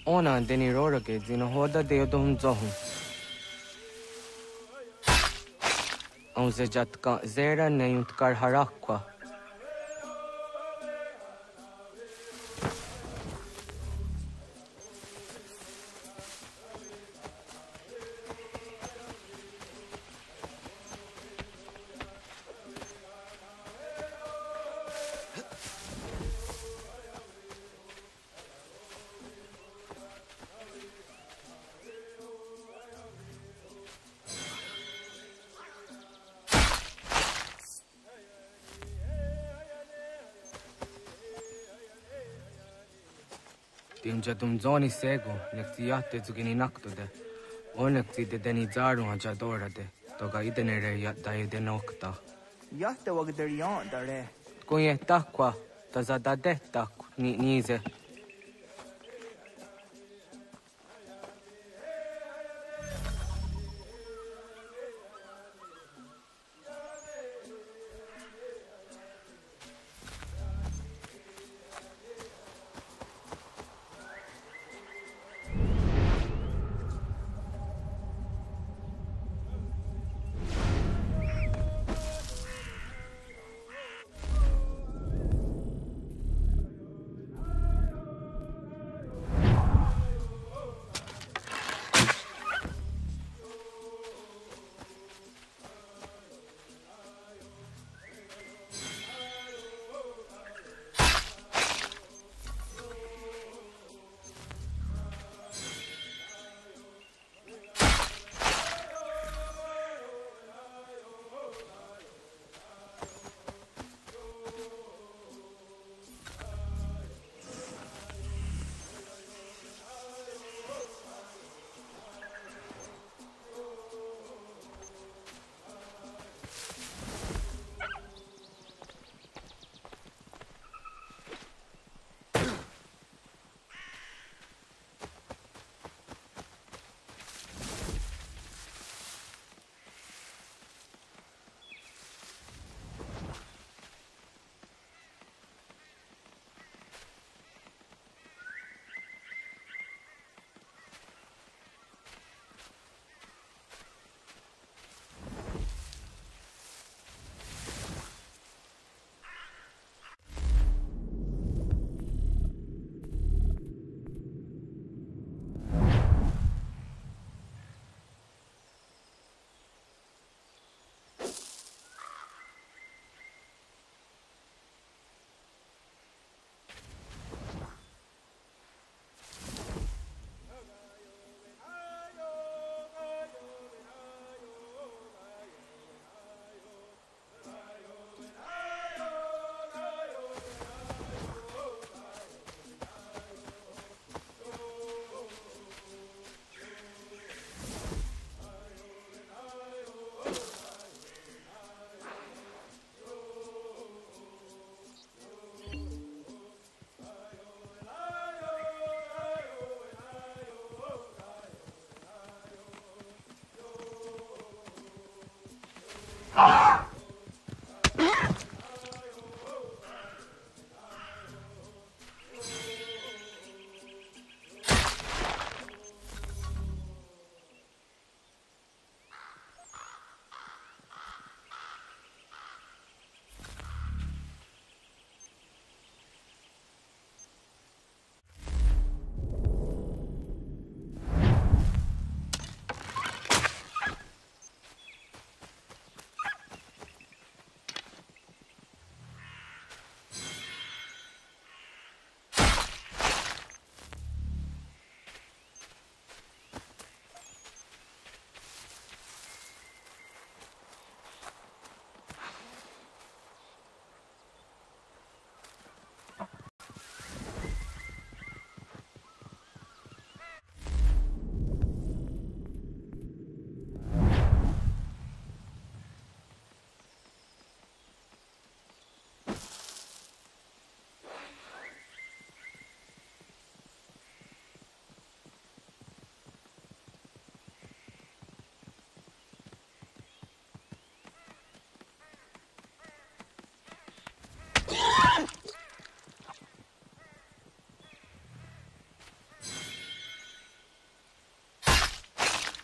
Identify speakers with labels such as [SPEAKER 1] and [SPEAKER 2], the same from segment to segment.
[SPEAKER 1] Ona deni rora ke zino hoda de dom zohum. On se jatka zera ne kar harakwa. Timja tumzoni sego, nektiate zugini naktude. Onekti de deni zaru hajadorade. Toga idenere yatta nokta.
[SPEAKER 2] Yatte wagderion dare.
[SPEAKER 1] Kunye takwa, tazadade tak nize.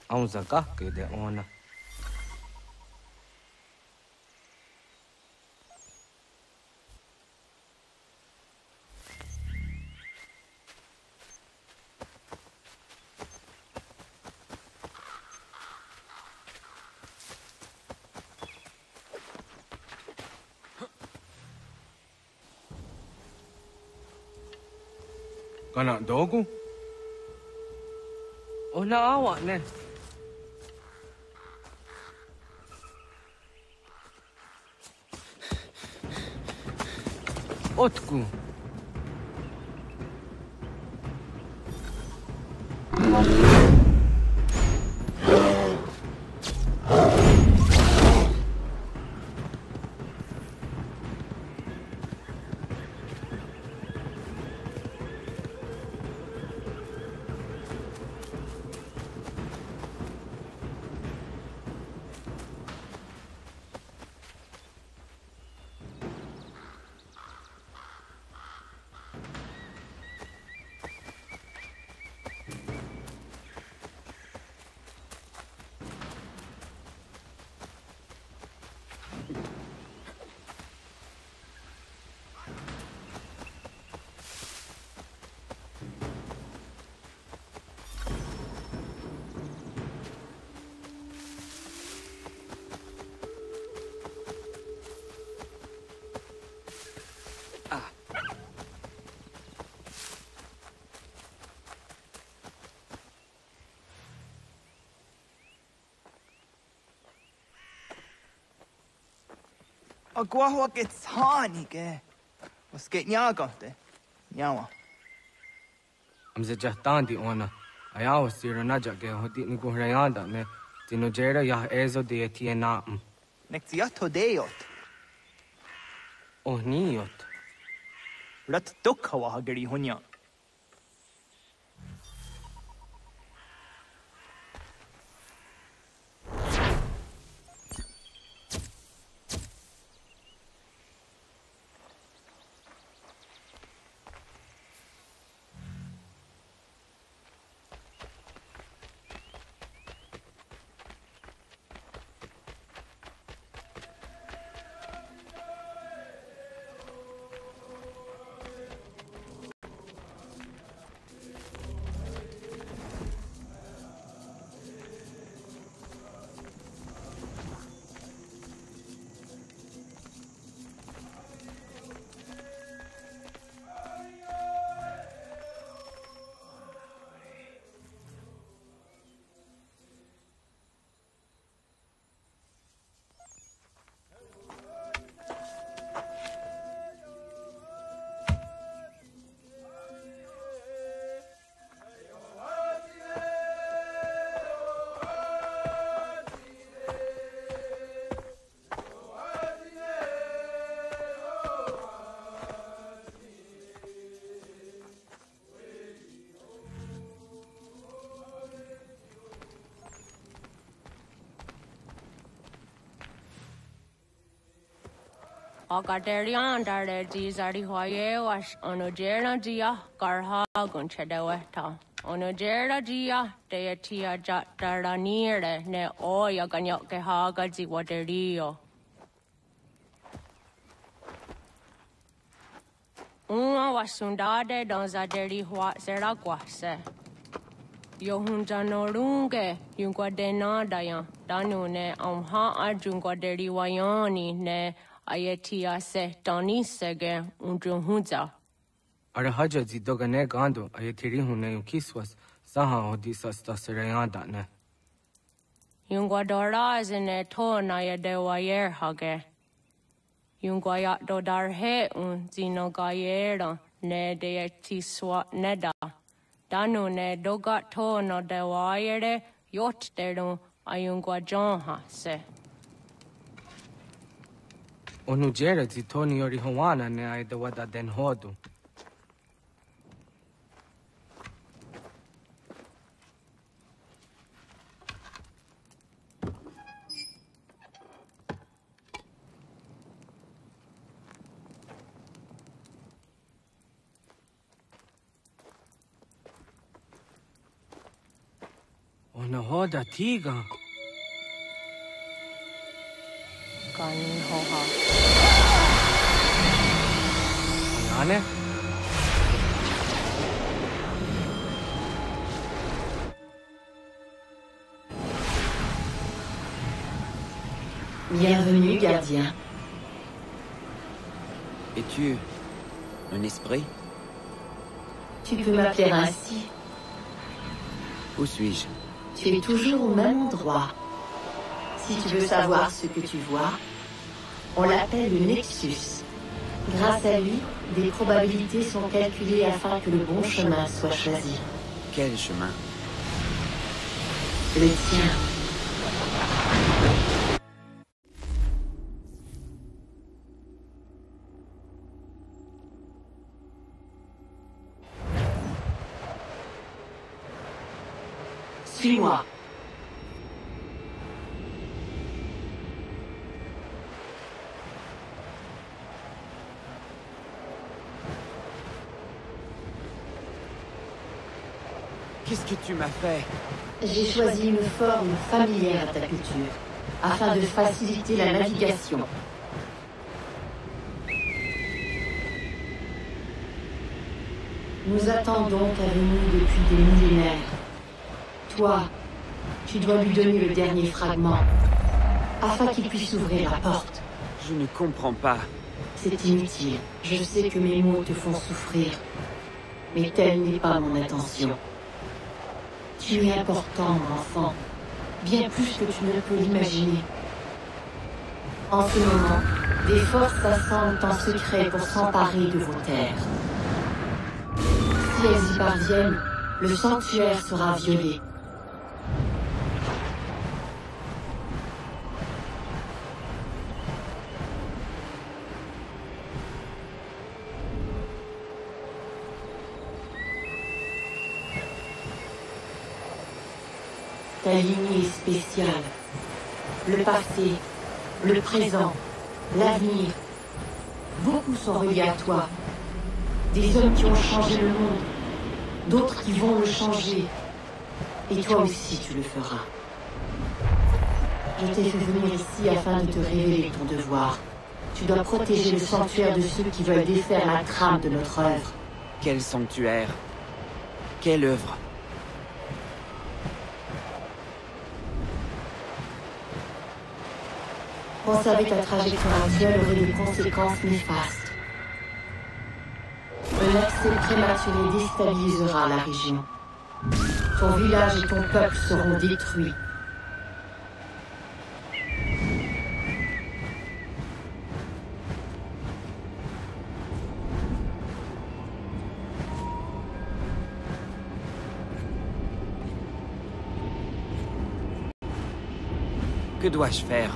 [SPEAKER 1] Aunza kahke de ona. Kana dogu? Ona awa ne. Otku.
[SPEAKER 2] Agua gets honey, ke. Was geht nyagate? Nyawa.
[SPEAKER 1] Amze jahtandi ona. Ayawa siro naja ke hoti ni kuhrayanda ne. Tino jera yah ezo de etie naam.
[SPEAKER 2] Nektiato deot.
[SPEAKER 1] Oh niot.
[SPEAKER 2] Rat dukhawa hageri hunya.
[SPEAKER 3] Agaderian darde dizari hoye was onojera dia garha gunchedeweta. Onojera dia deatia jaranire ne oya ganyoke haga ziwaderio. Uma wasundade donzaderi hua seraguase. Yohunja norunge yungwadena dayan danune amha arjungwaderi wayani ne Ayatia se Doni Sege Unjunza.
[SPEAKER 1] Arahaja zidogane gando ayatiri hune yukiswas saha odisas tasirayanda ne.
[SPEAKER 3] Yungwadora zine to naya dewayer hage. Yungwayat dodar he un zinogayera ne deetiswa neda. Danu ne dogat to no dewayere yot deru ayungwajonha se.
[SPEAKER 1] Onujera zitoni yori hawana ne aidawada den hodu. na hoda tiga.
[SPEAKER 3] Kan hoha.
[SPEAKER 1] Ane?
[SPEAKER 4] Bienvenue, gardien.
[SPEAKER 5] Es-tu un esprit?
[SPEAKER 4] Tu peux m'appeler ainsi.
[SPEAKER 5] Où suis-je?
[SPEAKER 4] Tu es toujours au même endroit. Si tu veux savoir ce que tu vois, on l'appelle le Nexus. Grâce à lui, des probabilités sont calculées afin que le bon chemin soit choisi.
[SPEAKER 5] Quel chemin?
[SPEAKER 4] Le tien. Suis-moi.
[SPEAKER 5] Qu'est-ce que tu m'as fait?
[SPEAKER 4] J'ai choisi une forme familière à ta culture, afin de faciliter la navigation. Nous attendons ta venue depuis des millénaires. Toi, tu dois lui donner le dernier fragment, afin qu'il puisse ouvrir la porte.
[SPEAKER 5] Je ne comprends pas.
[SPEAKER 4] C'est inutile. Je sais que mes mots te font souffrir. Mais telle n'est pas mon intention. Tu es important, mon enfant. Bien plus que tu ne peux l'imaginer. En ce moment, des forces s'assemblent en secret pour s'emparer de vos terres. Si elles y parviennent, le sanctuaire sera violé. Ta lignée est spéciale. Le passé, le présent, l'avenir. Beaucoup sont reliés à toi. Des hommes qui ont changé le monde. D'autres qui vont le changer. Et toi aussi tu le feras. Je t'ai fait venir ici afin de te révéler ton devoir. Tu dois protéger le sanctuaire de ceux qui veulent défaire la trame de notre œuvre.
[SPEAKER 5] Quel sanctuaire? Quelle œuvre?
[SPEAKER 4] Conserver ta trajectoire actuelle aurait des conséquences néfastes. Un accès prématuré déstabilisera la région. Ton village et ton peuple seront détruits.
[SPEAKER 5] Que dois-je faire?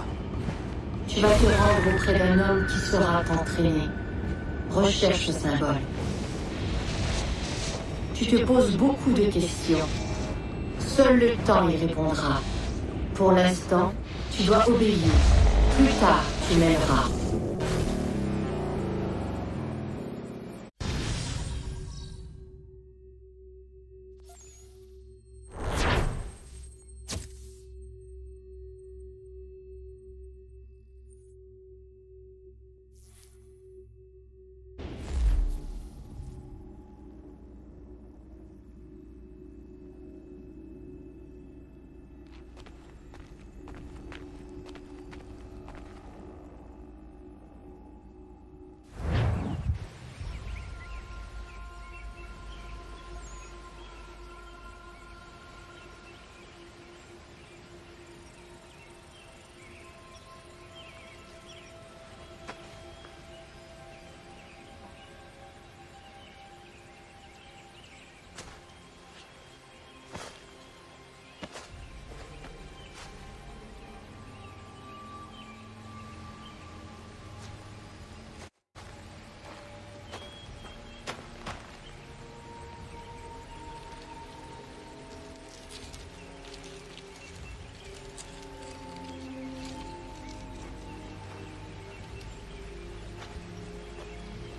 [SPEAKER 4] Tu vas te rendre auprès d'un homme qui saura t'entraîner. Recherche ce symbole. Tu te poses beaucoup de questions. Seul le temps y répondra. Pour l'instant, tu dois obéir. Plus tard, tu m'aimeras.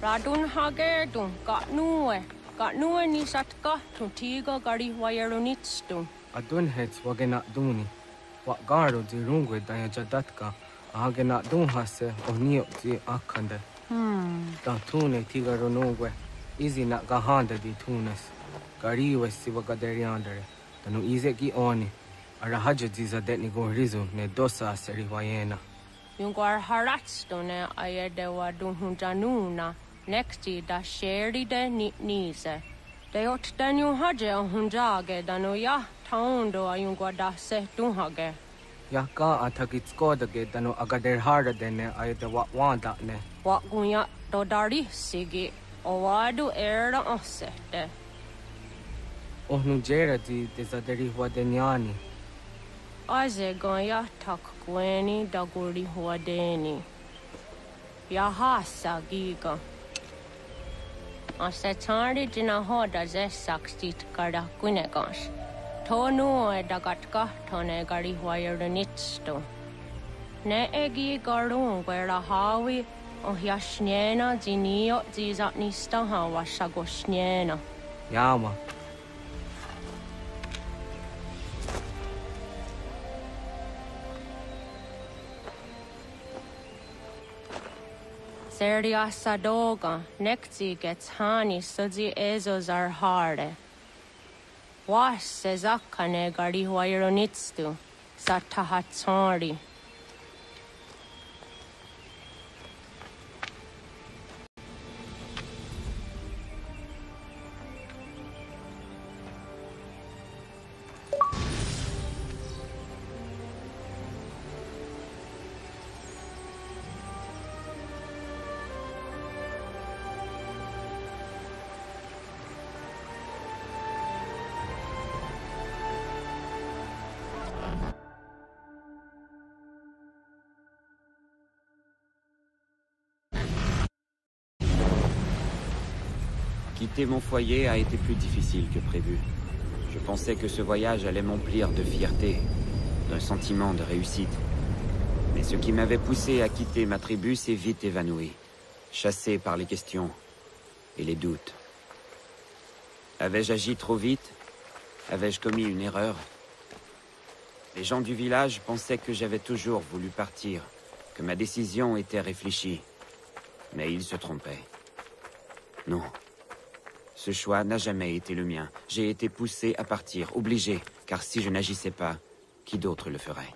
[SPEAKER 3] Radun hagertun, got nue ni satka, tu tiga gari wayarunitstun.
[SPEAKER 1] Adun hets wagena duni. Wa garo di rungwe daya jadatka. Ahagena dun hase o niyo di akande. Da tune tigaro nungwe. Izi na gahanda di tunes. Gariwe si wagaderiandere. Danu ize ki oni. Arahaja ziza detni go rizu ne dosa seri wayena.
[SPEAKER 3] Yungar haratstone ayede wa dunhunjanuna. Nexti da sheri de nize. De ot danu haje hunjage danu ya taundo ayungwa da se dunhage.
[SPEAKER 1] Ya ka atakitskoda danu agader harda dene ayede wa wanda ne.
[SPEAKER 3] Wa gunya do dari sigi o wadu era osete.
[SPEAKER 1] Ohnu jera di desaderi wadenyani.
[SPEAKER 3] Aze gonya tak gweni da guri huadeni. Ya hasa giga. Ase tari jina hoda ze sakstit kada kunegans. Tonu e dagatka tone gari huayernitsto. Ne egi garun gwera hawi o hiashnena zinio zizatnista hawa shagoshnena.
[SPEAKER 1] Yama.
[SPEAKER 3] Seria sadoga, nekti gets hani sudzi ezos are harde. Was sezakane gari huayronitstu, satahatsori.
[SPEAKER 5] Quitter mon foyer a été plus difficile que prévu. Je pensais que ce voyage allait m'emplir de fierté, d'un sentiment de réussite. Mais ce qui m'avait poussé à quitter ma tribu s'est vite évanoui, chassé par les questions et les doutes. Avais-je agi trop vite? Avais-je commis une erreur? Les gens du village pensaient que j'avais toujours voulu partir, que ma décision était réfléchie. Mais ils se trompaient. Non. Ce choix n'a jamais été le mien. J'ai été poussé à partir, obligé, car si je n'agissais pas, qui d'autre le ferait?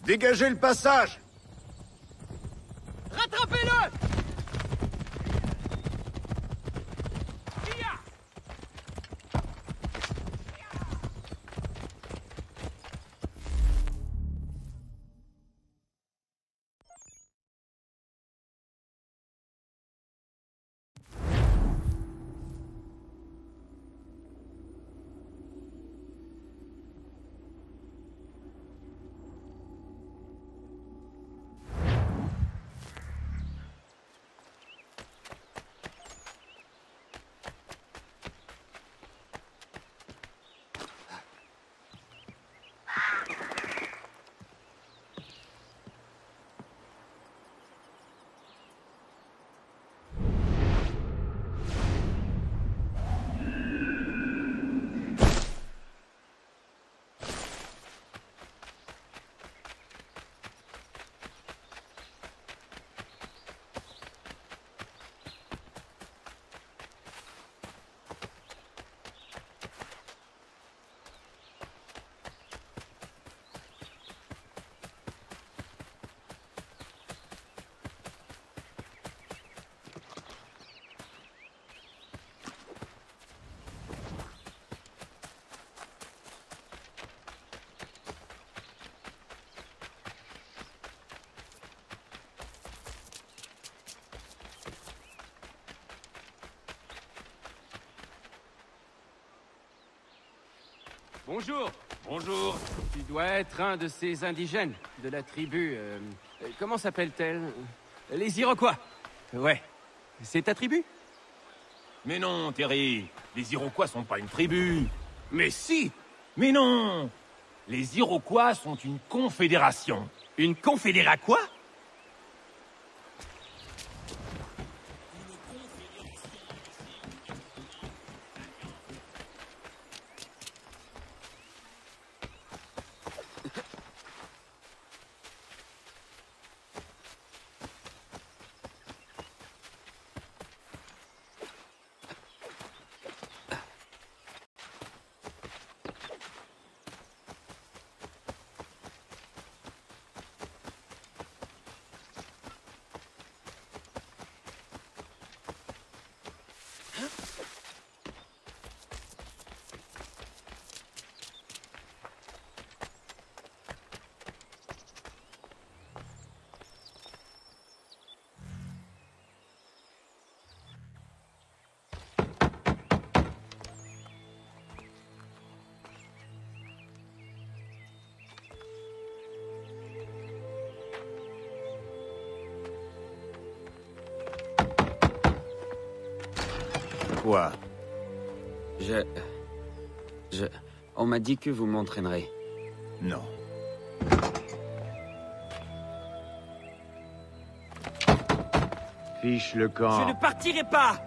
[SPEAKER 6] Dégagez le passage!
[SPEAKER 7] Rattrapez-le!
[SPEAKER 8] Bonjour.
[SPEAKER 6] Bonjour.
[SPEAKER 8] Tu dois être un de ces indigènes de la tribu... comment s'appelle-t-elle? Les Iroquois. Ouais. C'est ta tribu?
[SPEAKER 6] Mais non, Terry. Les Iroquois sont pas une tribu. Mais si. Mais non. Les Iroquois sont une confédération.
[SPEAKER 8] Une confédération quoi?
[SPEAKER 6] Quoi?
[SPEAKER 5] On m'a dit que vous m'entraînerez.
[SPEAKER 6] Non. Fiche le camp.
[SPEAKER 7] Je ne partirai pas!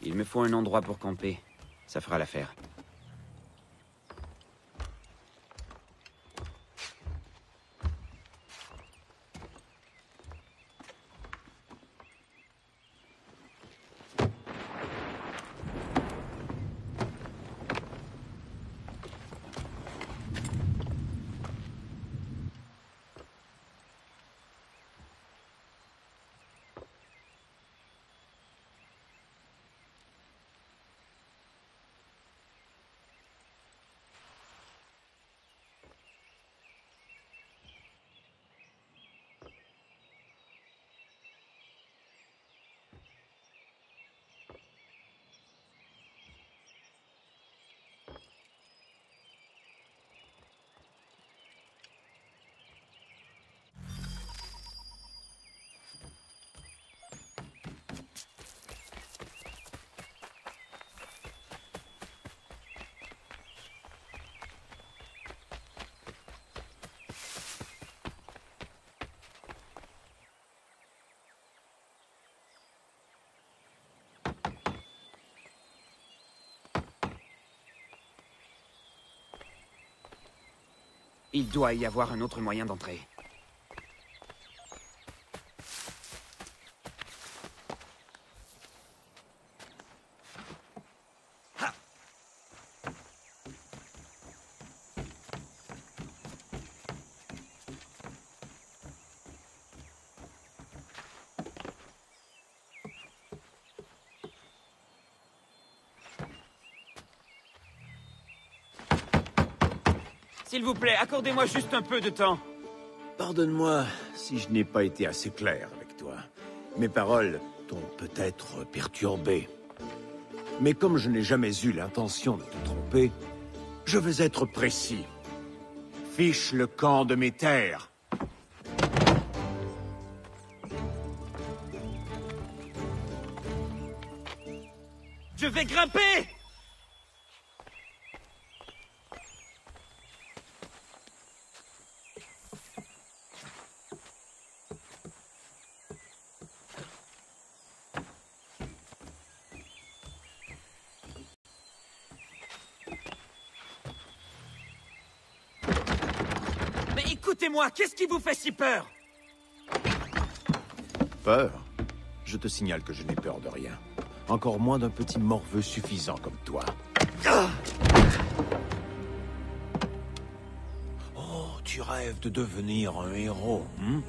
[SPEAKER 5] Il me faut un endroit pour camper. Ça fera l'affaire. Il doit y avoir un autre moyen d'entrer. S'il vous plaît, accordez-moi juste un peu de temps.
[SPEAKER 7] Pardonne-moi si je n'ai pas été assez clair avec toi. Mes paroles t'ont peut-être perturbé. Mais comme je n'ai jamais eu l'intention de te tromper, je vais être précis. Fiche le camp de mes terres.
[SPEAKER 5] Je vais grimper! Mais écoutez-moi, qu'est-ce qui vous fait si peur?
[SPEAKER 7] Peur? Je te signale que je n'ai peur de rien. Encore moins d'un petit morveux suffisant comme toi. Oh, tu rêves de devenir un héros, hein?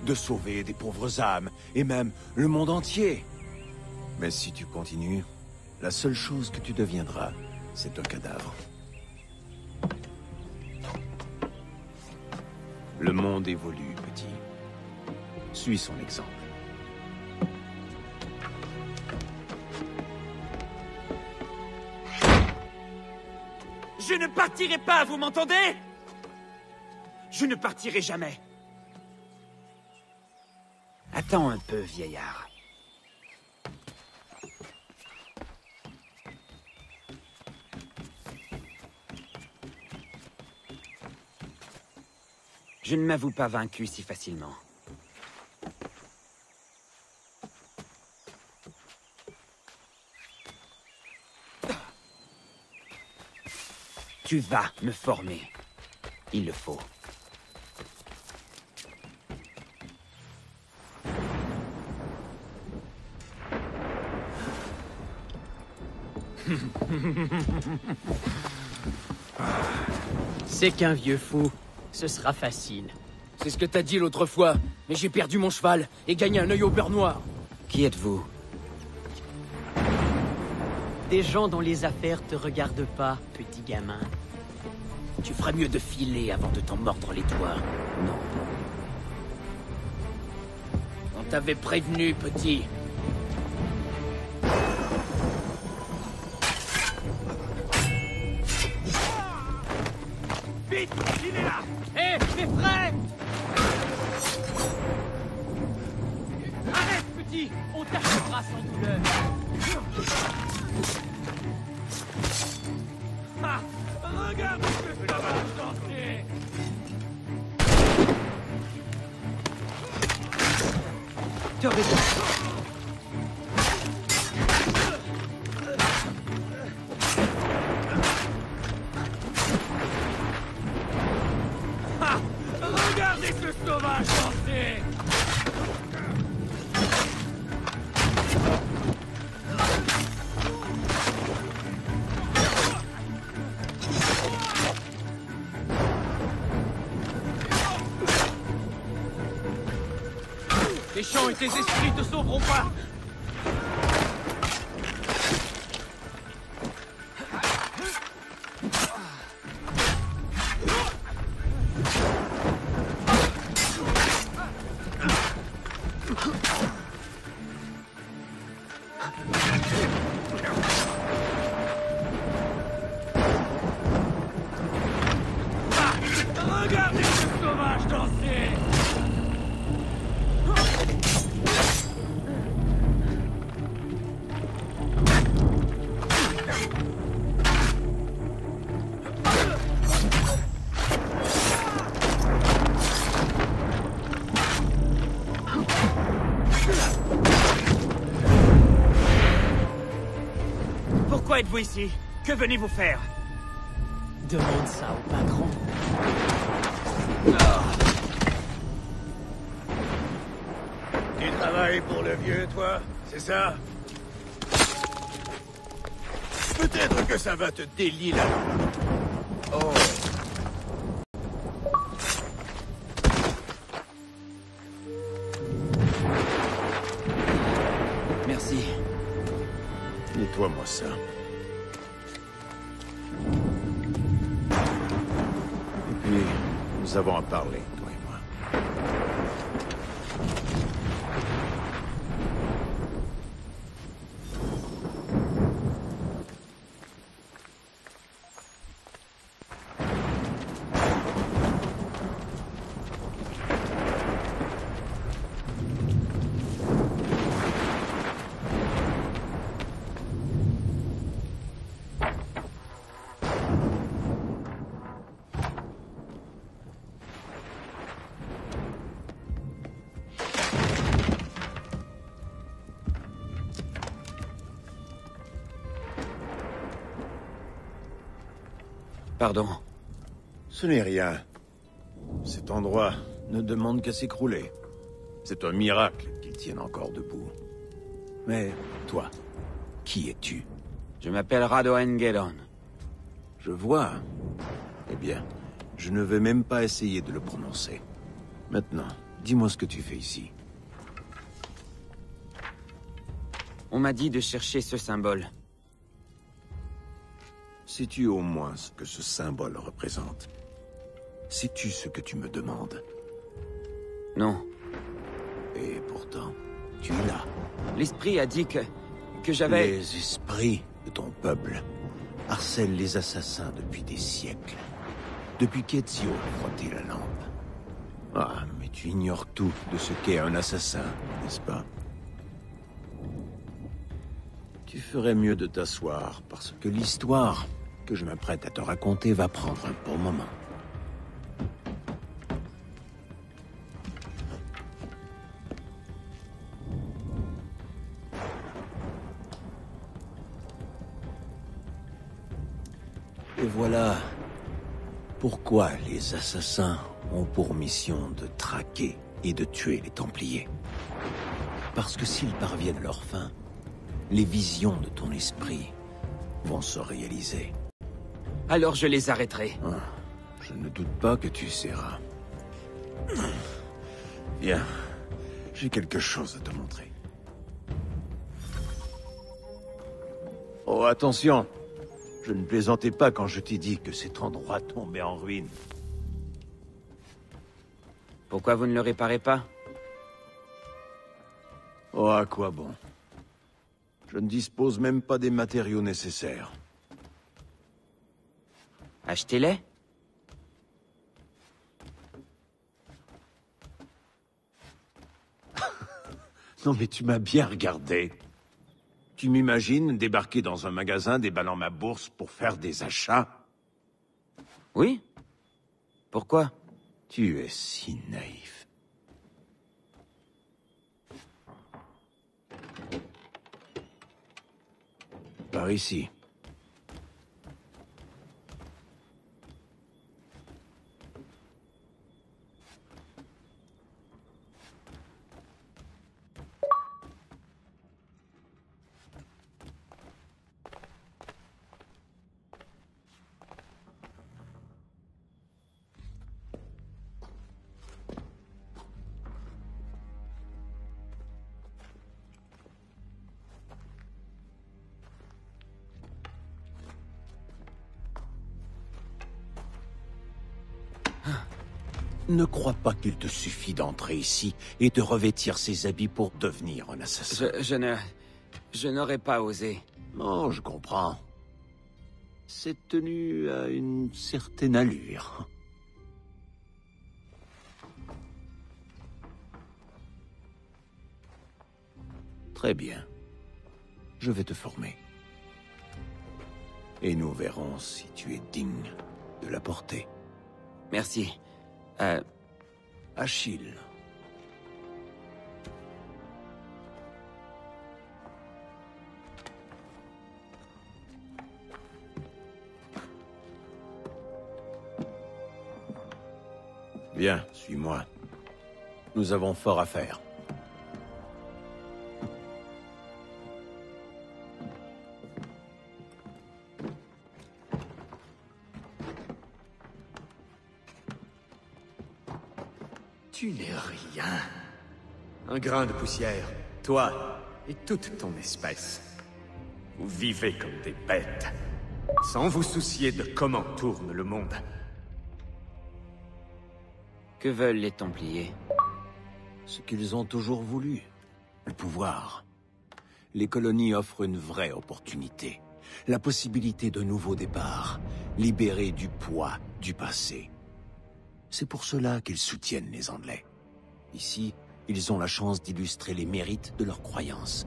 [SPEAKER 7] De sauver des pauvres âmes, et même le monde entier. Mais si tu continues, la seule chose que tu deviendras, c'est un cadavre. Le monde évolue, petit. Suis son exemple.
[SPEAKER 5] Je ne partirai pas, vous m'entendez? Je ne partirai jamais. Attends un peu, vieillard. Je ne m'avoue pas vaincu si facilement. Tu vas me former. Il le faut.
[SPEAKER 9] C'est qu'un vieux fou. Ce sera facile. C'est ce que t'as dit l'autre fois. Mais j'ai perdu mon cheval et gagné un œil au beurre noir.
[SPEAKER 5] Qui êtes-vous?
[SPEAKER 9] Des gens dont les affaires te regardent pas, petit gamin. Tu ferais mieux de filer avant de t'en mordre les doigts.
[SPEAKER 5] Non.
[SPEAKER 9] On t'avait prévenu, petit.
[SPEAKER 5] Vite, il est là!
[SPEAKER 9] Hé, mes frères! Arrête, petit! On t'achèvera sans douleur.
[SPEAKER 5] Ah, regarde ce sauvage danser! Tu as raison. Ah, regardez ce sauvage danser!
[SPEAKER 9] Tes chants et tes esprits te sauveront pas.
[SPEAKER 5] Regardez ce sauvage danser! Pourquoi êtes-vous ici? Que venez-vous faire?
[SPEAKER 9] Demande ça au patron.
[SPEAKER 7] travailles pour le vieux, toi? C'est ça? Peut-être que ça va te délier la... Oh.
[SPEAKER 5] Merci.
[SPEAKER 7] Nettoie-moi ça. Et puis, nous avons à parler, toi et moi.
[SPEAKER 5] Pardon.
[SPEAKER 7] Ce n'est rien. Cet endroit ne demande qu'à s'écrouler. C'est un miracle qu'il tienne encore debout. Mais toi, qui es-tu?
[SPEAKER 5] Je m'appelle Radoen Gedon.
[SPEAKER 7] Je vois. Eh bien, je ne vais même pas essayer de le prononcer. Maintenant, dis-moi ce que tu fais ici.
[SPEAKER 5] On m'a dit de chercher ce symbole.
[SPEAKER 7] Sais-tu au moins ce que ce symbole représente? Sais-tu ce que tu me demandes?
[SPEAKER 5] Non.
[SPEAKER 7] Et pourtant, tu es là.
[SPEAKER 5] L'esprit a dit que j'avais...
[SPEAKER 7] Les esprits de ton peuple harcèlent les assassins depuis des siècles. Depuis qu'Ezio a frotté la lampe. Ah, mais tu ignores tout de ce qu'est un assassin, n'est-ce pas? Tu ferais mieux de t'asseoir, parce que l'histoire que je m'apprête à te raconter va prendre un bon moment. Et voilà pourquoi les assassins ont pour mission de traquer et de tuer les Templiers. Parce que s'ils parviennent à leur fin, les visions de ton esprit vont se réaliser.
[SPEAKER 5] Alors je les arrêterai.
[SPEAKER 7] Ah, je ne doute pas que tu essaieras. Viens, j'ai quelque chose à te montrer. Oh, attention! Je ne plaisantais pas quand je t'ai dit que cet endroit tombait en ruine.
[SPEAKER 5] Pourquoi vous ne le réparez pas?
[SPEAKER 7] Oh, à quoi bon? Je ne dispose même pas des matériaux nécessaires.
[SPEAKER 5] Achetez-les?
[SPEAKER 7] Non mais tu m'as bien regardé. Tu m'imagines débarquer dans un magasin déballant ma bourse pour faire des achats?
[SPEAKER 5] Oui. Pourquoi?
[SPEAKER 7] Tu es si naïf. Par ici. Ne crois pas qu'il te suffit d'entrer ici et de revêtir ses habits pour devenir un assassin.
[SPEAKER 5] Je n'aurais pas osé.
[SPEAKER 7] Non, je comprends. Cette tenue a une certaine allure. Très bien. Je vais te former. Et nous verrons si tu es digne de la porter.
[SPEAKER 5] Merci.
[SPEAKER 7] Achille. Viens, suis-moi. Nous avons fort à faire.
[SPEAKER 10] Tu n'es rien. Un grain de poussière, toi et toute ton espèce. Vous vivez comme des bêtes, sans vous soucier de comment tourne le monde.
[SPEAKER 5] Que veulent les Templiers?
[SPEAKER 7] Ce qu'ils ont toujours voulu. Le pouvoir. Les colonies offrent une vraie opportunité. La possibilité d'un nouveau départ. Libérés du poids du passé. C'est pour cela qu'ils soutiennent les Anglais. Ici, ils ont la chance d'illustrer les mérites de leurs croyances.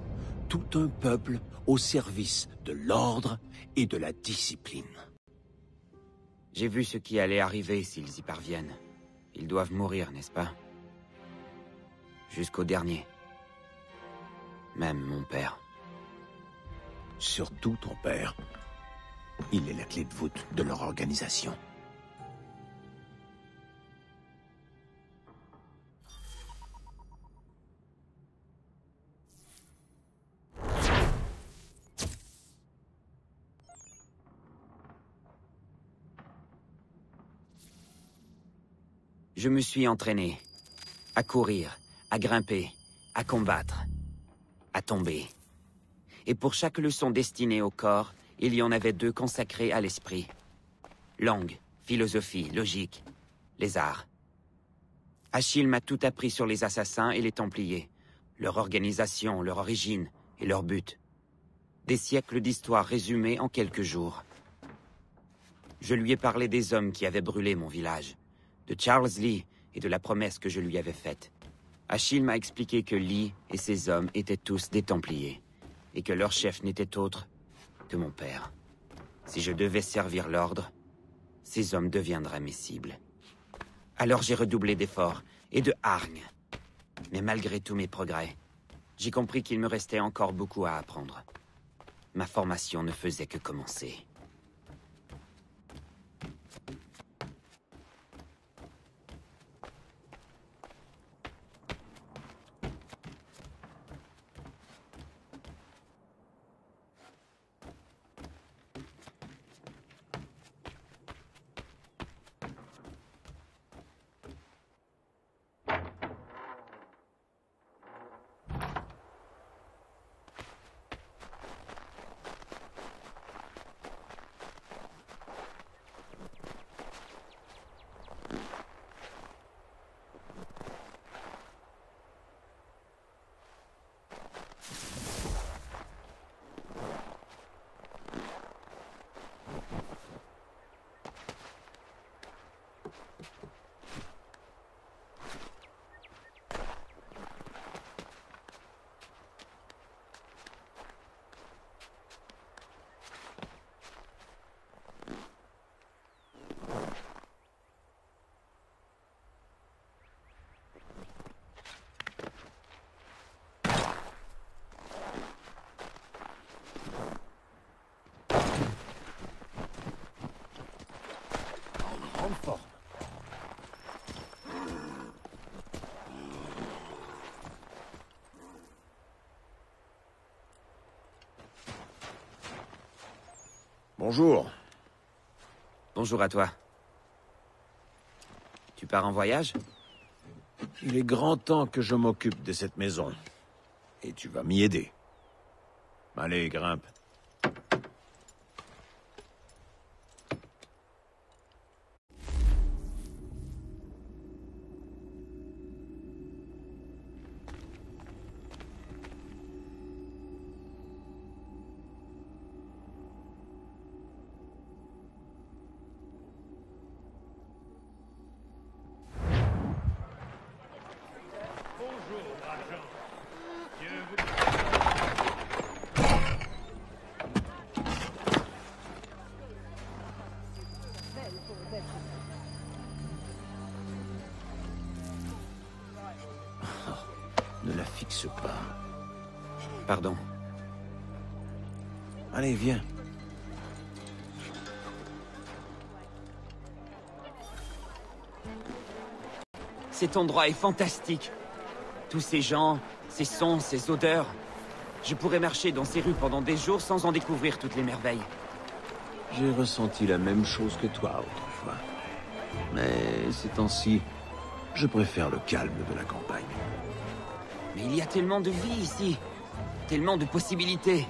[SPEAKER 7] Tout un peuple au service de l'ordre et de la discipline.
[SPEAKER 5] J'ai vu ce qui allait arriver s'ils y parviennent. Ils doivent mourir, n'est-ce pas? Jusqu'au dernier. Même mon père.
[SPEAKER 7] Surtout ton père. Il est la clé de voûte de leur organisation.
[SPEAKER 5] Je me suis entraîné. À courir, à grimper, à combattre, à tomber. Et pour chaque leçon destinée au corps, il y en avait 2 consacrées à l'esprit. Langue, philosophie, logique, les arts. Achille m'a tout appris sur les assassins et les Templiers, leur organisation, leur origine et leur but. Des siècles d'histoire résumés en quelques jours. Je lui ai parlé des hommes qui avaient brûlé mon village, de Charles Lee et de la promesse que je lui avais faite. Achille m'a expliqué que Lee et ses hommes étaient tous des Templiers, et que leur chef n'était autre que mon père. Si je devais servir l'ordre, ces hommes deviendraient mes cibles. Alors j'ai redoublé d'efforts et de hargne. Mais malgré tous mes progrès, j'ai compris qu'il me restait encore beaucoup à apprendre. Ma formation ne faisait que commencer.
[SPEAKER 7] Bonjour.
[SPEAKER 5] Bonjour à toi. Tu pars en voyage?
[SPEAKER 7] Il est grand temps que je m'occupe de cette maison. Et tu vas m'y aider. Allez, grimpe. Ne la fixe pas.
[SPEAKER 5] Pardon.
[SPEAKER 7] Allez, viens.
[SPEAKER 5] Cet endroit est fantastique. Tous ces gens, ces sons, ces odeurs. Je pourrais marcher dans ces rues pendant des jours sans en découvrir toutes les merveilles.
[SPEAKER 7] J'ai ressenti la même chose que toi autrefois. Mais ces temps-ci, Je préfère le calme de la campagne.
[SPEAKER 5] Mais il y a tellement de vie ici. Tellement de possibilités.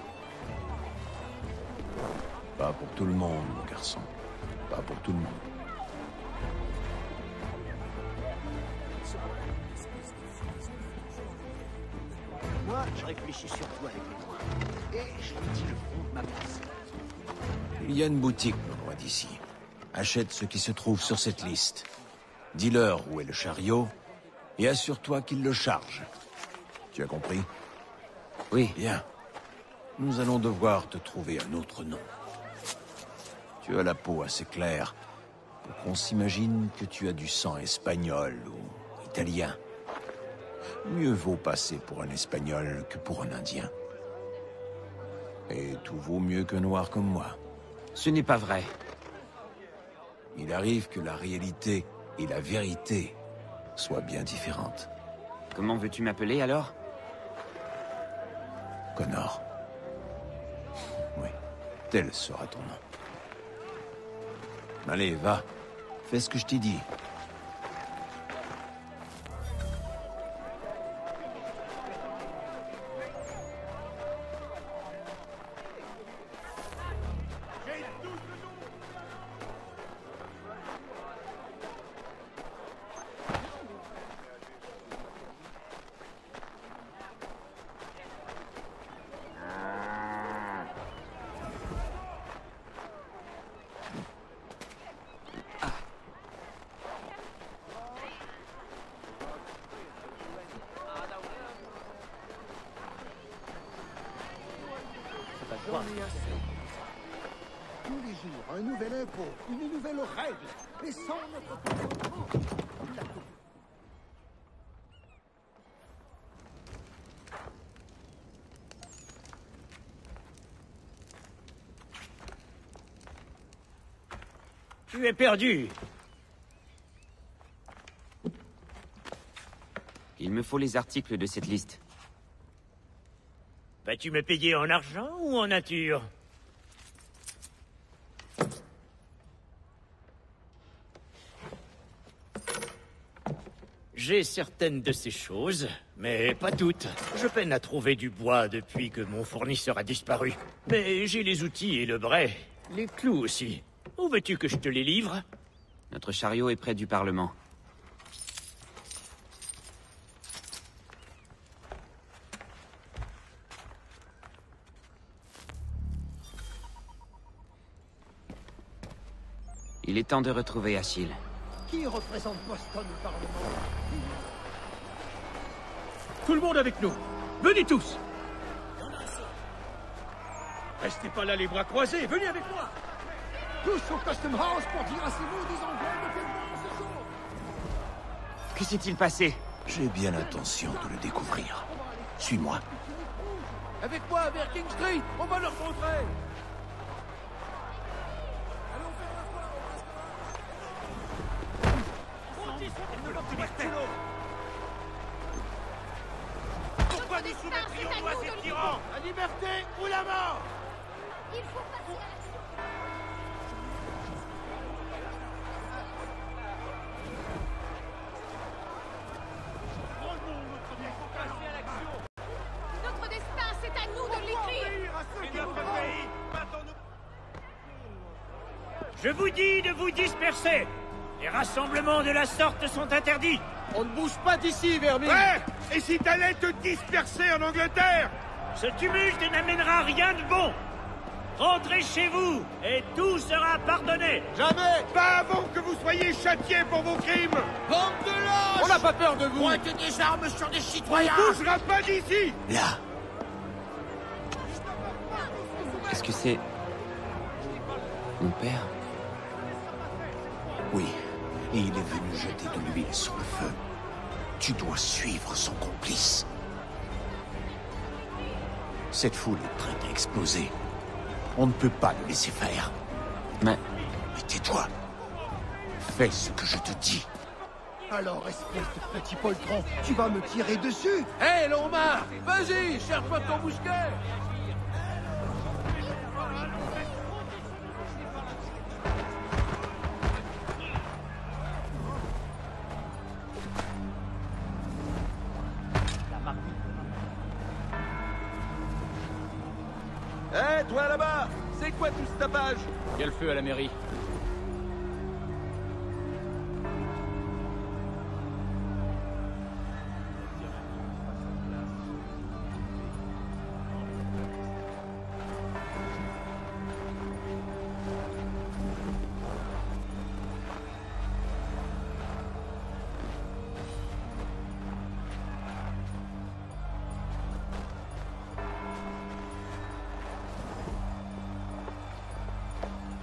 [SPEAKER 7] Pas pour tout le monde, mon garçon. Pas pour tout le monde.
[SPEAKER 11] Moi, je réfléchis surtout avec les doigts. Et je lui dis le fond de ma pensée.
[SPEAKER 7] Il y a une boutique non loin d'ici. Achète ce qui se trouve sur cette liste. Dis-leur où est le chariot, et assure-toi qu'ils le chargent. Tu as compris?
[SPEAKER 5] Oui.
[SPEAKER 7] Bien. Nous allons devoir te trouver un autre nom. Tu as la peau assez claire pour qu'on s'imagine que tu as du sang espagnol ou italien. Mieux vaut passer pour un Espagnol que pour un Indien. Et tout vaut mieux qu'un noir comme moi.
[SPEAKER 5] Ce n'est pas vrai.
[SPEAKER 7] Il arrive que la réalité et la vérité soient bien différentes.
[SPEAKER 5] Comment veux-tu m'appeler alors?
[SPEAKER 7] Connor. Oui, tel sera ton nom. Allez, va. Fais ce que je t'ai dit.
[SPEAKER 11] Tous les jours, un nouvel impôt, une nouvelle règle. Et sans notre consentement, la coupe.
[SPEAKER 12] Tu es perdu.
[SPEAKER 5] Il me faut les articles de cette liste.
[SPEAKER 12] Vas-tu me payer en argent ou en nature? J'ai certaines de ces choses, mais pas toutes. Je peine à trouver du bois depuis que mon fournisseur a disparu. Mais j'ai les outils et le brai. Les clous aussi. Où veux-tu que je te les livre?
[SPEAKER 5] Notre chariot est près du Parlement. Il est temps de retrouver Achille.
[SPEAKER 11] Qui représente Boston au Parlement?
[SPEAKER 12] Tout le monde avec nous. Venez tous. Restez pas là les bras croisés. Venez avec moi.
[SPEAKER 11] Tous au Custom House pour dire à ces mots des Anglais de quel monde ce jour.
[SPEAKER 5] Que s'est-il passé?
[SPEAKER 7] J'ai bien l'intention de le découvrir. Suis-moi.
[SPEAKER 11] Avec moi, vers King Street, on va leur montrer.
[SPEAKER 12] Pourquoi nous soumettrions-nous à ces tyrans?
[SPEAKER 11] La liberté ou la mort?
[SPEAKER 13] Il faut passer à l'action. Notre destin, c'est à nous de l'écrire.
[SPEAKER 12] Je vous dis de vous disperser. Les rassemblements de la sorte sont interdits.
[SPEAKER 11] On ne bouge pas d'ici, Vermine.
[SPEAKER 12] Ouais. Et si t'allais te disperser en Angleterre? Ce tumulte n'amènera rien de bon. Rentrez chez vous, et tout sera pardonné.
[SPEAKER 11] Jamais.
[SPEAKER 12] Pas avant que vous soyez châtiés pour vos crimes.
[SPEAKER 11] Bande de lâches. On n'a pas peur de vous.
[SPEAKER 12] Pointez des armes sur des citoyens. On ne bougera pas d'ici.
[SPEAKER 7] Là.
[SPEAKER 5] Est-ce que c'est... mon père?
[SPEAKER 7] Oui. Et il est venu jeter de l'huile sur le feu. Tu dois suivre son complice. Cette foule est prête à exploser. On ne peut pas le laisser faire.
[SPEAKER 5] Mais
[SPEAKER 7] tais-toi. Fais ce que je te dis.
[SPEAKER 11] Alors, espèce de petit poltron, tu vas me tirer dessus? Hé, Lombard, vas-y, cherche-moi ton mousquet.
[SPEAKER 14] toi là-bas! C'est quoi tout ce tapage?
[SPEAKER 8] Il y a le feu à la mairie.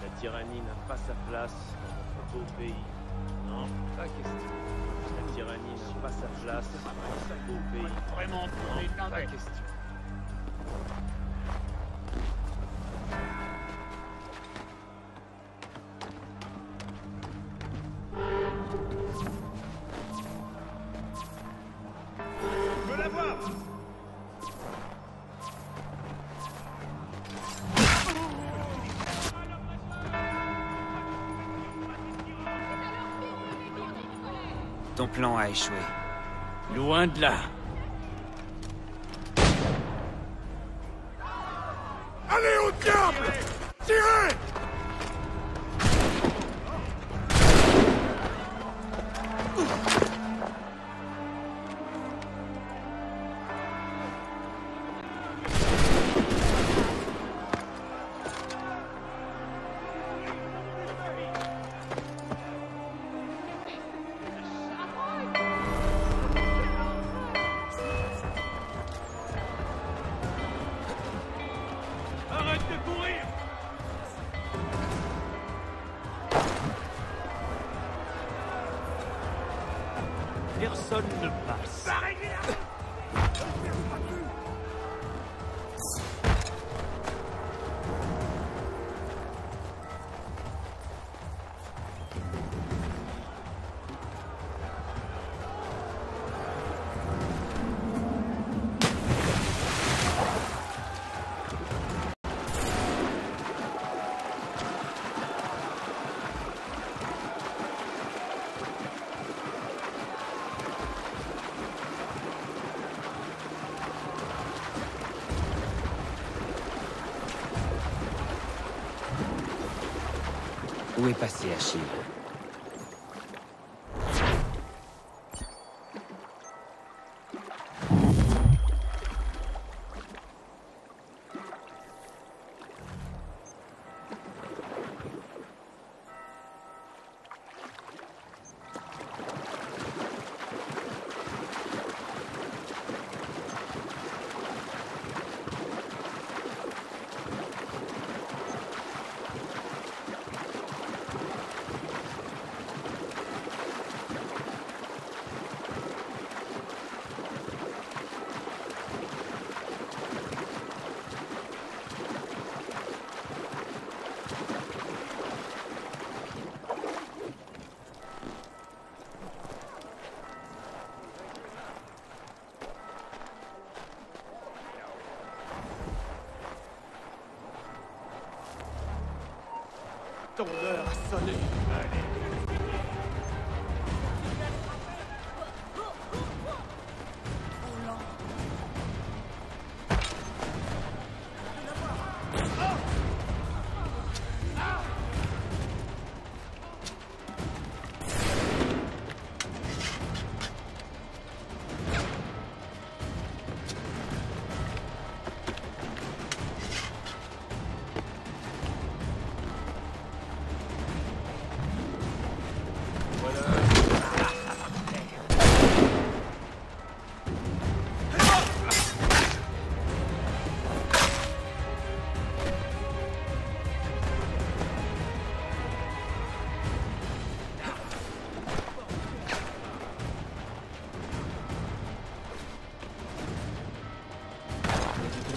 [SPEAKER 15] La tyrannie n'a pas sa place dans notre beau pays. Non, pas question. La tyrannie n'a pas sa place dans notre beau pays.
[SPEAKER 11] Vraiment,
[SPEAKER 15] Non, pas question.
[SPEAKER 11] Je veux la voir!
[SPEAKER 5] Ton plan a échoué.
[SPEAKER 12] Loin de là.
[SPEAKER 11] Allez au diable! Tirez!
[SPEAKER 14] Arrête de courir!
[SPEAKER 15] Personne ne passe.
[SPEAKER 5] Où est passé Achille?
[SPEAKER 11] Ton heure a sonné. Allez.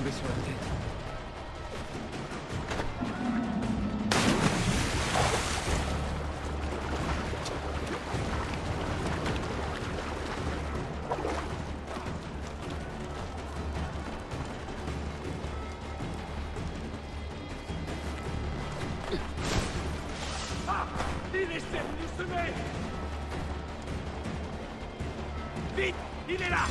[SPEAKER 1] Sur la tête.
[SPEAKER 14] Ah! Il essaie de nous semer! Vite! Il est là!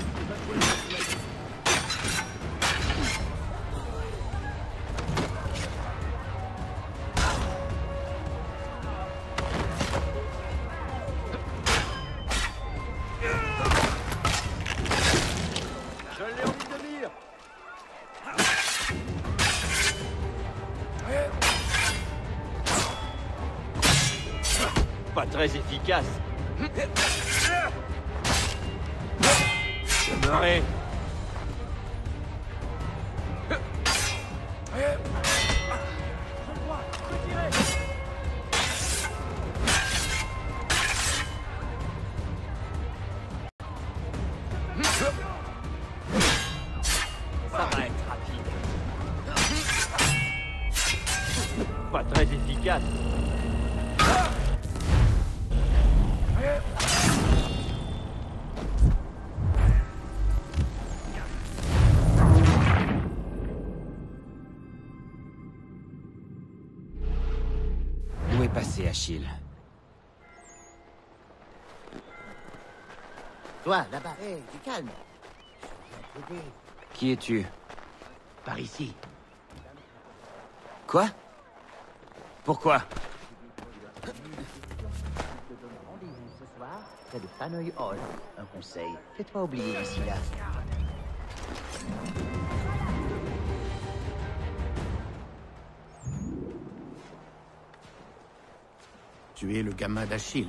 [SPEAKER 12] Pas très efficace.
[SPEAKER 6] Demeurez.
[SPEAKER 12] Ça va être rapide. Pas très efficace.
[SPEAKER 5] Où est passé Achille?
[SPEAKER 16] Toi, là-bas, hé, du calme.
[SPEAKER 5] Qui es-tu?
[SPEAKER 16] Par ici.
[SPEAKER 5] Quoi? Pourquoi?
[SPEAKER 16] Ce soir, près de Faneuil Hall. Un conseil, fais-toi oublier d'ici là.
[SPEAKER 11] Tu es le gamin d'Achille.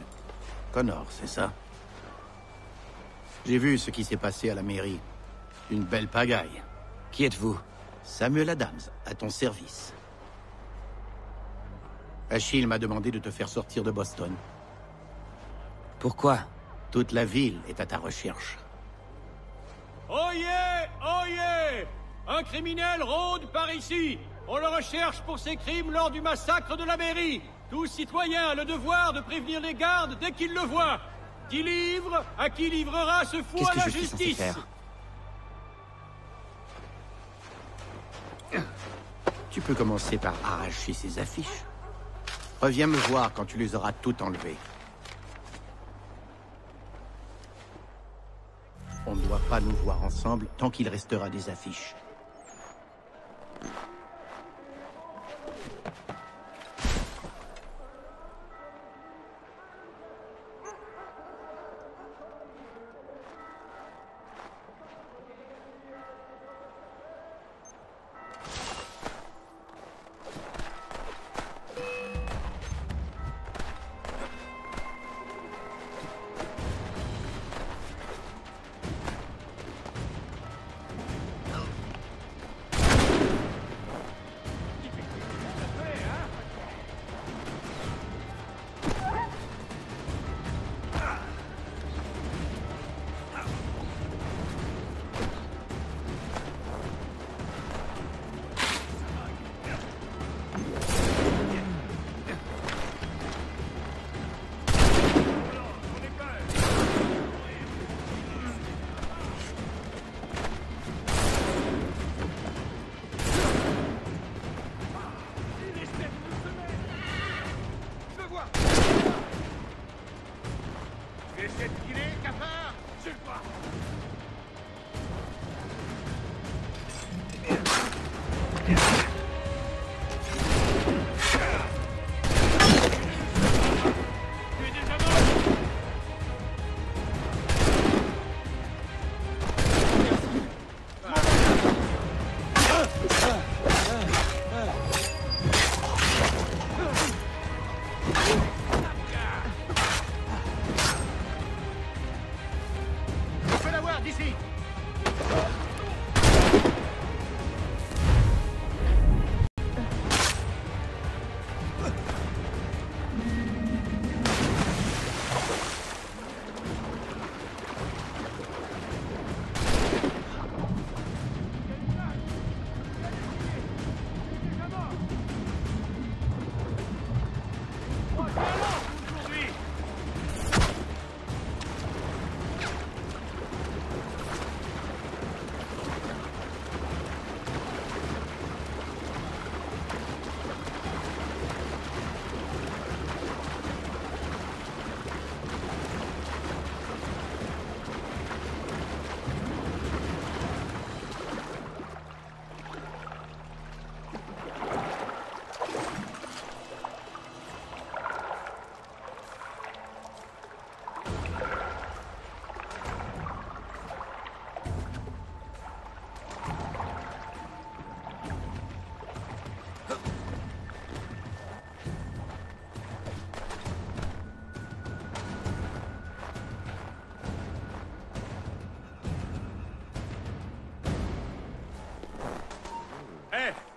[SPEAKER 11] Connor, c'est ça? J'ai vu ce qui s'est passé à la mairie. Une belle pagaille.
[SPEAKER 5] Qui êtes-vous?
[SPEAKER 11] Samuel Adams, à ton service. Achille m'a demandé de te faire sortir de Boston.
[SPEAKER 5] Pourquoi?
[SPEAKER 11] Toute la ville est à ta recherche.
[SPEAKER 14] Oyez! Oyez! Un criminel rôde par ici. On le recherche pour ses crimes lors du massacre de la mairie. Tout citoyen a le devoir de prévenir les gardes dès qu'il le voit. Qui livre, à qui livrera ce fou à la justice.
[SPEAKER 11] Tu peux commencer par arracher ces affiches. Reviens me voir quand tu les auras toutes enlevées. On ne doit pas nous voir ensemble tant qu'il restera des affiches.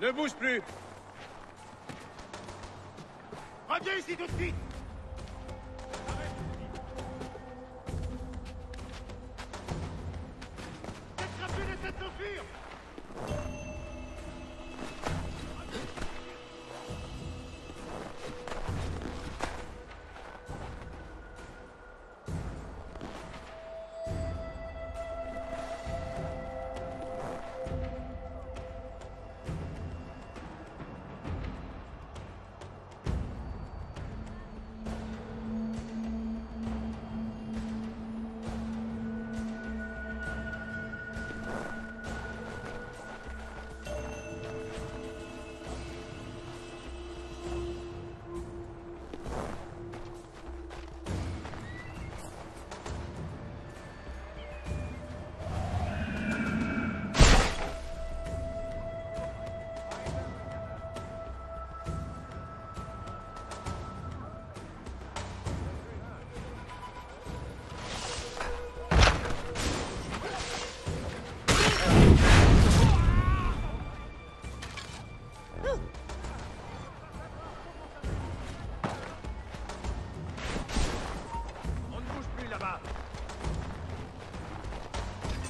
[SPEAKER 14] Ne bouge plus.
[SPEAKER 11] Reviens ici tout de suite. Laisse de s'enfuir.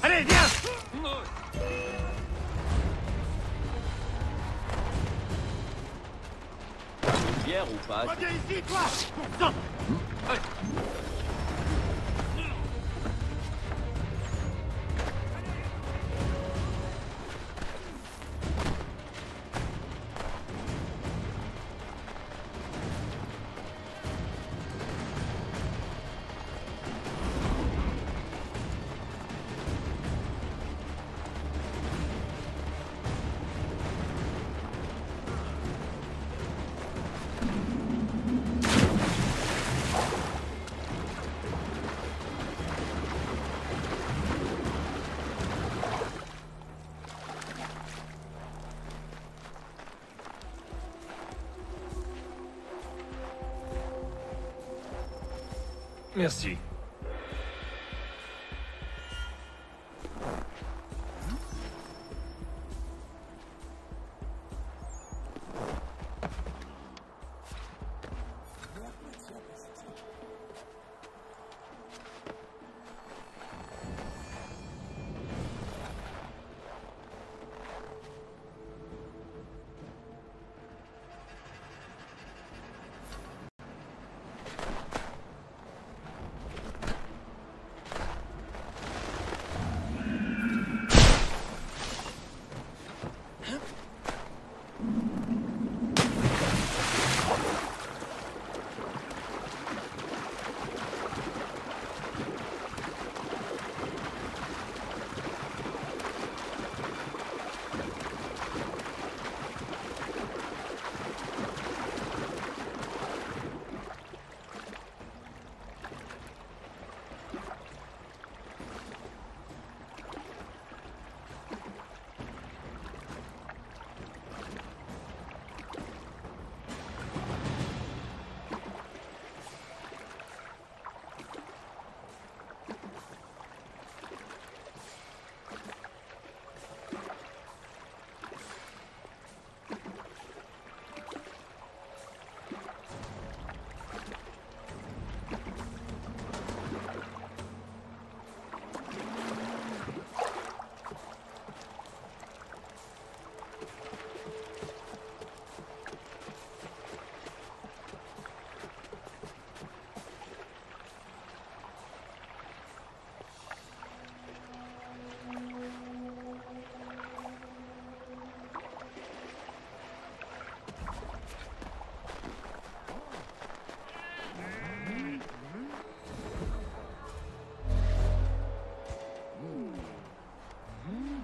[SPEAKER 14] Allez, viens!
[SPEAKER 15] Une bière ou pas?
[SPEAKER 11] Reviens ici, toi! Non!
[SPEAKER 14] Allez.
[SPEAKER 6] Merci.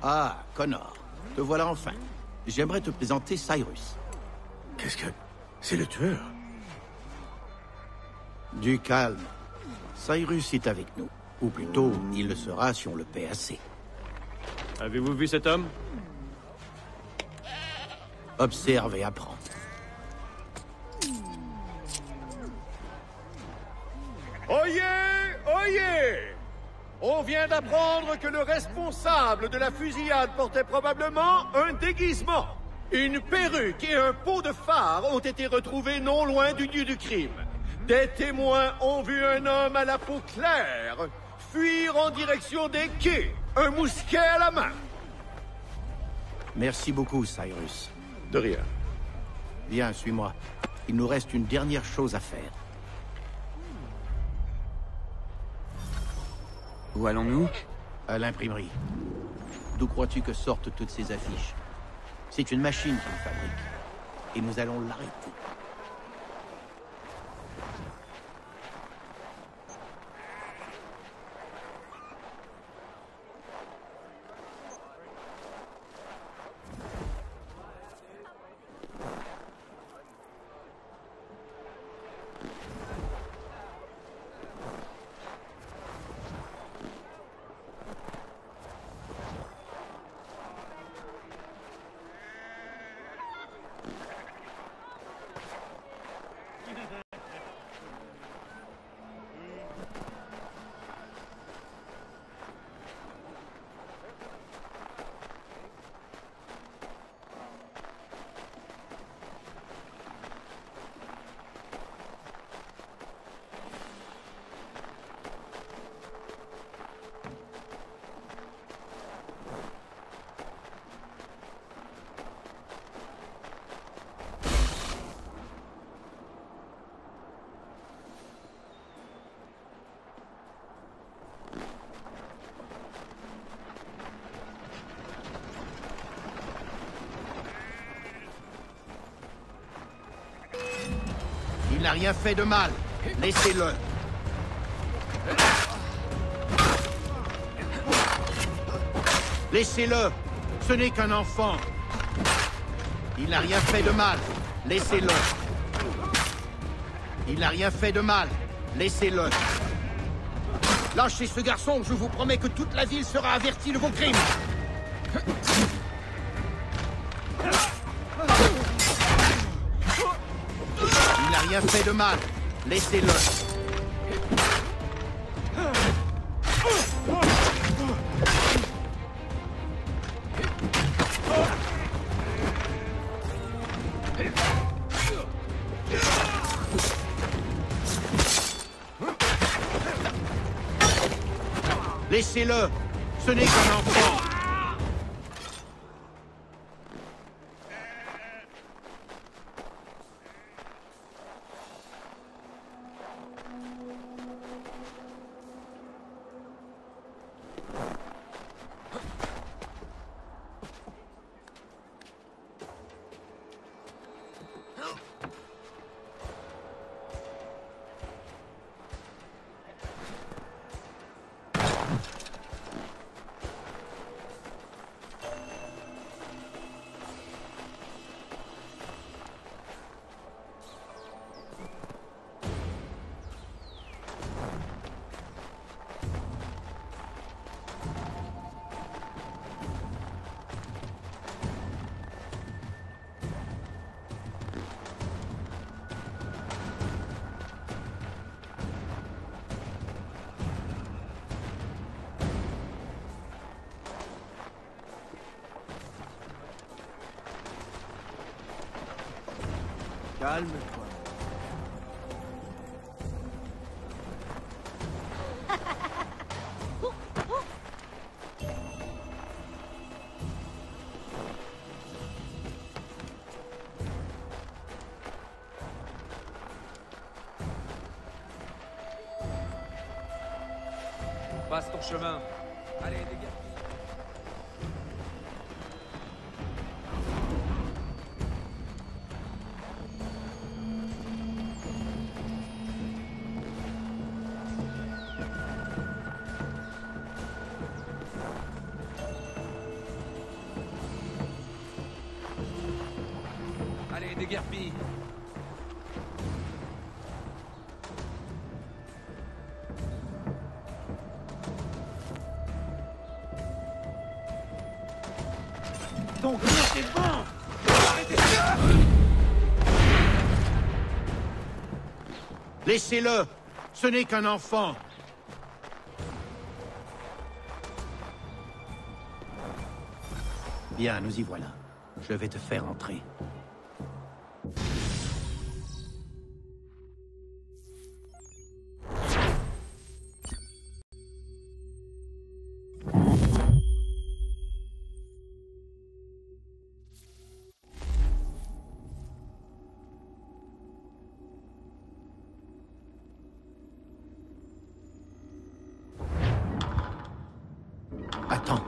[SPEAKER 11] Ah, Connor, te voilà enfin. J'aimerais te présenter Cyrus.
[SPEAKER 7] Qu'est-ce que... c'est le tueur?
[SPEAKER 11] Du calme. Cyrus est avec nous. Ou plutôt, il le sera si on le paie assez.
[SPEAKER 14] Avez-vous vu cet homme?
[SPEAKER 11] Observe et apprends.
[SPEAKER 14] Oyez! Oyez! On vient d'apprendre que le responsable de la fusillade portait probablement un déguisement.
[SPEAKER 11] Une perruque et un pot de phare ont été retrouvés non loin du lieu du crime. Des témoins ont vu un homme à la peau claire fuir en direction des quais, un mousquet à la main.
[SPEAKER 17] Merci beaucoup, Cyrus.
[SPEAKER 11] De rien.
[SPEAKER 17] Viens, suis-moi. Il nous reste une dernière chose à faire.
[SPEAKER 5] Où allons-nous?
[SPEAKER 17] À l'imprimerie. D'où crois-tu que sortent toutes ces affiches? C'est une machine qui les fabrique. Et nous allons l'arrêter. Il n'a rien fait de mal. Laissez-le. Laissez-le. Ce n'est qu'un enfant. Il n'a rien fait de mal. Laissez-le. Il n'a rien fait de mal. Laissez-le. Lâchez ce garçon, je vous promets que toute la ville sera avertie de vos crimes. Il n'a rien fait de mal. Laissez-le. Laissez-le. Ce n'est qu'un enfant. Calme-toi.
[SPEAKER 18] Passe ton chemin. Allez, dégage. Allez, déguerpis.
[SPEAKER 11] Donc, c'est bon. Laissez-le. Ce n'est qu'un enfant.
[SPEAKER 17] Bien, nous y voilà. Je vais te faire entrer. Attends.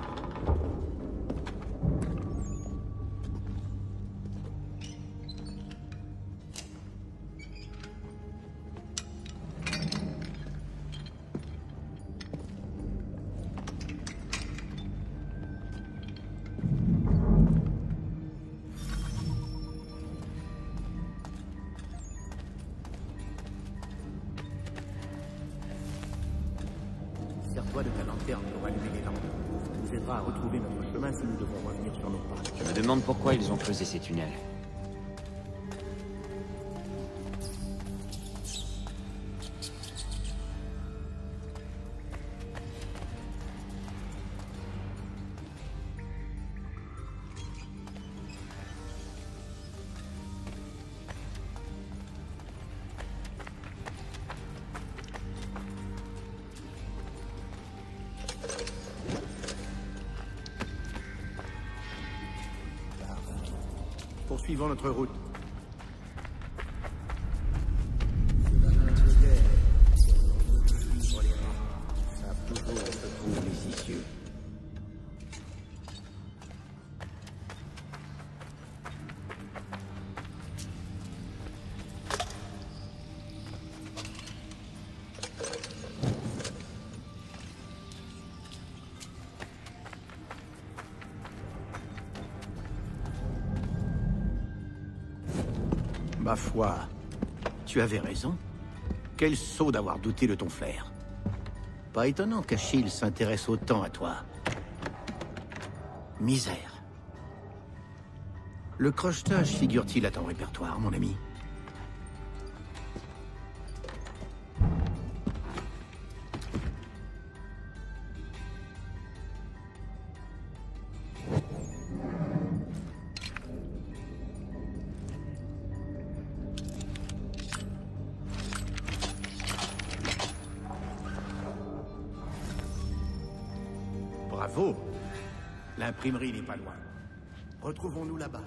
[SPEAKER 17] Sers-toi de ta lanterne pour allumer les lampes. Ça nous aidera à retrouver notre chemin si nous devons revenir sur nos pas.
[SPEAKER 5] Je me demande pourquoi ils ont creusé ces tunnels.
[SPEAKER 17] Poursuivons notre route. Ma foi, tu avais raison. Quel sot d'avoir douté de ton flair. Pas étonnant qu'Achille s'intéresse autant à toi. Misère. Le crochetage figure-t-il à ton répertoire, mon ami? Bravo. L'imprimerie n'est pas loin. Retrouvons-nous là-bas.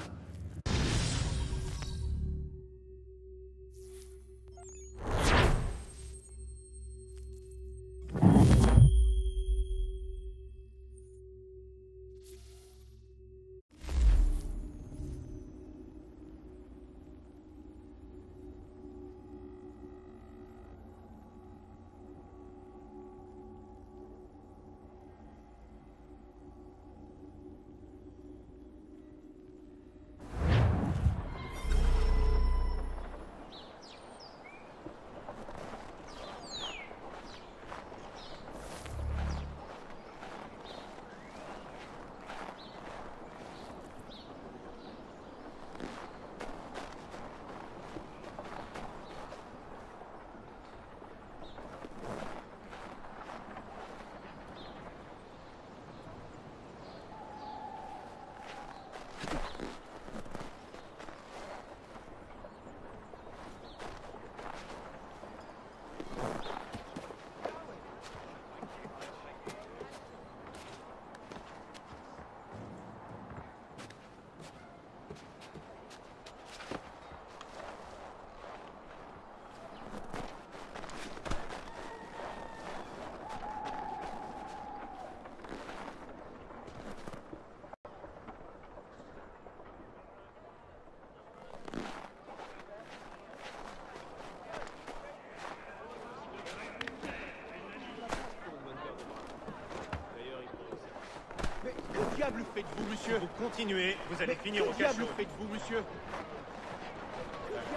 [SPEAKER 11] Que diable faites-vous, monsieur?
[SPEAKER 14] Vous continuez, vous allez finir au cachot.
[SPEAKER 11] Que diable faites-vous, monsieur?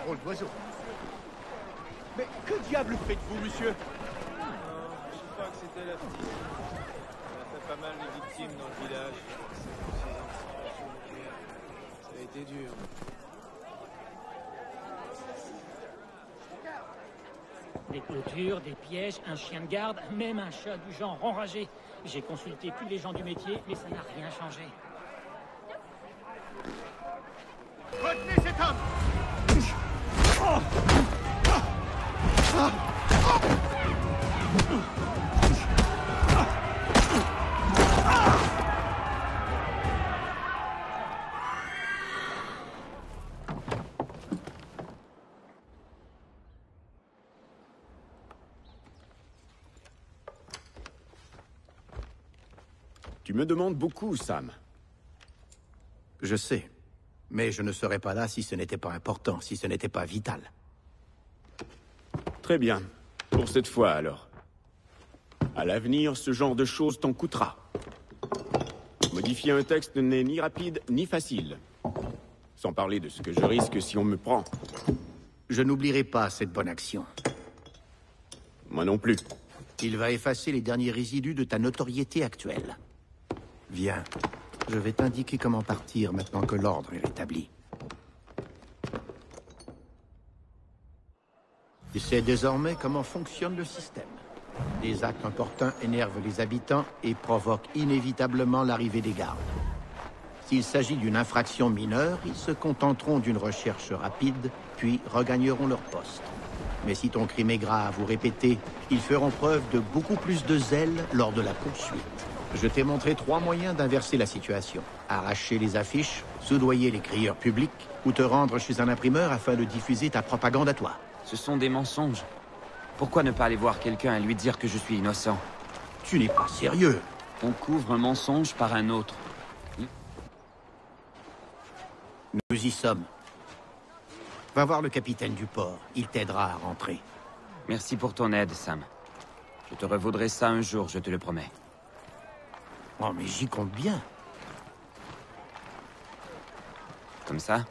[SPEAKER 11] Drôle d'oiseau. Mais que diable faites-vous, monsieur?
[SPEAKER 15] Je crois que c'était la petite. On a fait pas mal de victimes dans le village. Ça a été dur.
[SPEAKER 19] Des clôtures, des pièges, un chien de garde, même un chat du genre enragé. J'ai consulté tous les gens du métier, mais ça n'a rien changé.
[SPEAKER 11] Tom!
[SPEAKER 7] Tu me demandes beaucoup, Sam.
[SPEAKER 17] Je sais. Mais je ne serais pas là si ce n'était pas important, si ce n'était pas vital.
[SPEAKER 7] Très bien. Pour cette fois, alors. À l'avenir, ce genre de choses t'en coûtera. Modifier un texte n'est ni rapide, ni facile. Sans parler de ce que je risque si on me prend.
[SPEAKER 17] Je n'oublierai pas cette bonne action.
[SPEAKER 7] Moi non plus.
[SPEAKER 17] Il va effacer les derniers résidus de ta notoriété actuelle. Viens. Je vais t'indiquer comment partir maintenant que l'ordre est rétabli. Tu sais désormais comment fonctionne le système. Des actes importuns énervent les habitants et provoquent inévitablement l'arrivée des gardes. S'il s'agit d'une infraction mineure, ils se contenteront d'une recherche rapide, puis regagneront leur poste. Mais si ton crime est grave ou répété, ils feront preuve de beaucoup plus de zèle lors de la poursuite. Je t'ai montré 3 moyens d'inverser la situation. Arracher les affiches, soudoyer les crieurs publics, ou te rendre chez un imprimeur afin de diffuser ta propagande à toi.
[SPEAKER 5] Ce sont des mensonges. Pourquoi ne pas aller voir quelqu'un et lui dire que je suis innocent?
[SPEAKER 17] Tu n'es pas sérieux.
[SPEAKER 5] On couvre un mensonge par un autre.
[SPEAKER 17] Nous y sommes. Va voir le capitaine du port. Il t'aidera à rentrer.
[SPEAKER 5] Merci pour ton aide, Sam. Je te revaudrai ça un jour, je te le promets.
[SPEAKER 17] Oh, mais j'y compte bien.
[SPEAKER 5] Comme ça?